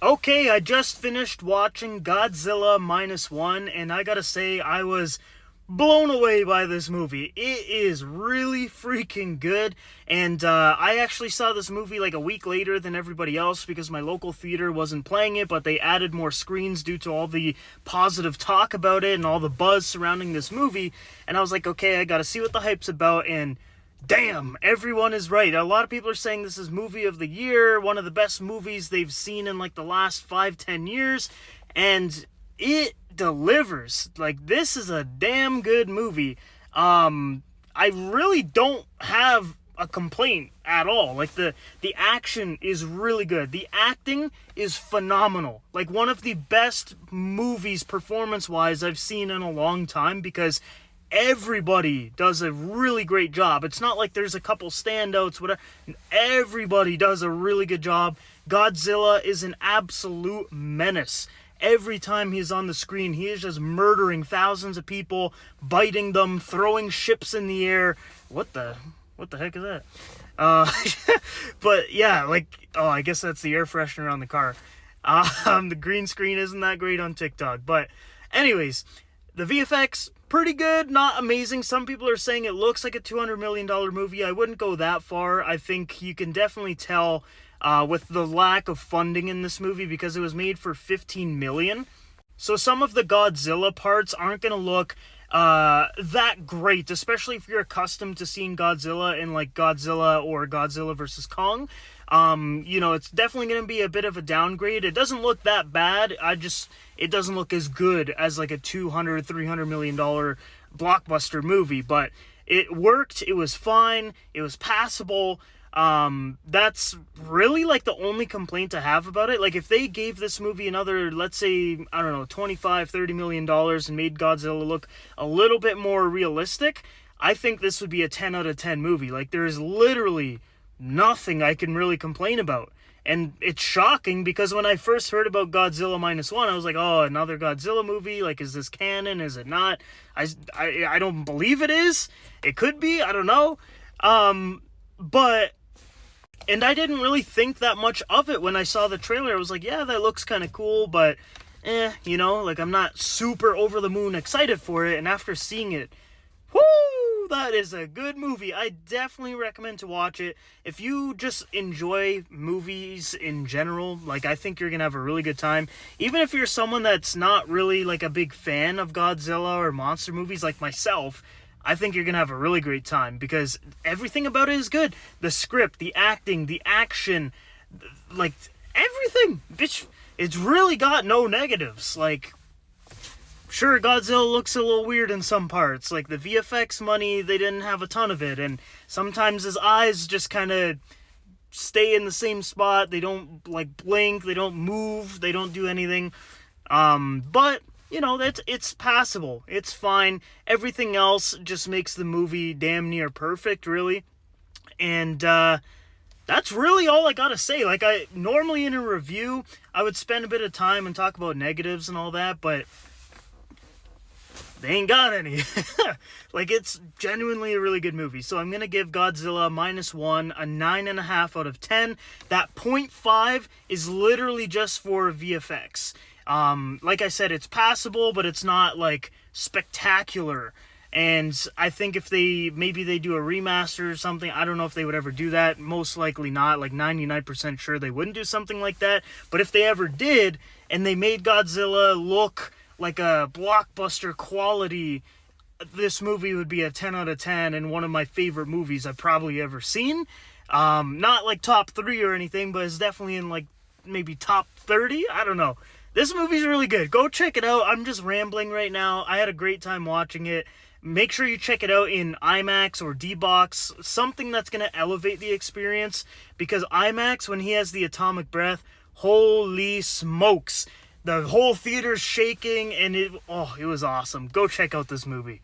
Okay, I just finished watching Godzilla Minus One, and I gotta say, I was blown away by this movie. It is really freaking good, and I actually saw this movie like a week later than everybody else because my local theater wasn't playing it, but they added more screens due to all the positive talk about it and all the buzz surrounding this movie, and I was like, okay, I gotta see what the hype's about, and damn, everyone is right. A lot of people are saying this is movie of the year, one of the best movies they've seen in like the last 5-10 years, and it delivers. Like, this is a damn good movie. I really don't have a complaint at all. Like, the action is really good. The acting is phenomenal. Like, one of the best movies performance-wise I've seen in a long time, because everybody does a really great job. It's not like there's a couple standouts, whatever. Everybody does a really good job. Godzilla is an absolute menace. Every time he's on the screen, he is just murdering thousands of people, biting them, throwing ships in the air. What the heck is that? But yeah, like, oh, I guess that's the air freshener on the car. The green screen isn't that great on TikTok. But anyways, the VFX, pretty good, not amazing. Some people are saying it looks like a $200 million movie. I wouldn't go that far. I think you can definitely tell with the lack of funding in this movie because it was made for $15 million. So some of the Godzilla parts aren't going to look that great, especially if you're accustomed to seeing Godzilla in like Godzilla or Godzilla vs. Kong. It's definitely going to be a bit of a downgrade. It doesn't look that bad. It doesn't look as good as like a $200-300 million blockbuster movie, but it worked. It was fine. It was passable. That's really like the only complaint I have about it. Like, if they gave this movie another, let's say, I don't know, $25-30 million and made Godzilla look a little bit more realistic, I think this would be a 10 out of 10 movie. Like, there is literally nothing I can really complain about. And it's shocking because when I first heard about Godzilla Minus One, I was like, oh, another Godzilla movie? Like, is this canon? Is it not? I don't believe it is. It could be. I don't know. And I didn't really think that much of it when I saw the trailer. I was like, yeah, that looks kind of cool, but like, I'm not super over the moon excited for it. And after seeing it, whoo, that is a good movie. I definitely recommend to watch it. If you just enjoy movies in general, like, I think you're going to have a really good time. Even if you're someone that's not really like a big fan of Godzilla or monster movies like myself, I think you're going to have a really great time because everything about it is good. The script, the acting, the action, like, everything. Bitch, it's really got no negatives. Like, sure, Godzilla looks a little weird in some parts. Like, the VFX money, they didn't have a ton of it. And sometimes his eyes just kind of stay in the same spot. They don't, like, blink. They don't move. They don't do anything. But it's passable. It's fine. Everything else just makes the movie damn near perfect, really. And that's really all I gotta say. Like, I normally in a review, I would spend a bit of time and talk about negatives and all that, but they ain't got any. Like, it's genuinely a really good movie. So I'm gonna give Godzilla Minus One a 9.5 out of 10. That 0.5 is literally just for VFX. Like I said, it's passable, but it's not, like, spectacular. And I think if they do a remaster or something, I don't know if they would ever do that. Most likely not. Like, 99% sure they wouldn't do something like that. But if they ever did, and they made Godzilla look like a blockbuster quality, this movie would be a 10 out of 10 and one of my favorite movies I've probably ever seen. Not like top 3 or anything, but it's definitely in, like, maybe top 30. I don't know. This movie's really good. Go check it out. I'm just rambling right now. I had a great time watching it. Make sure you check it out in IMAX or D-Box, something that's going to elevate the experience, because IMAX, when he has the atomic breath, holy smokes. The whole theater's shaking, and it was awesome. Go check out this movie.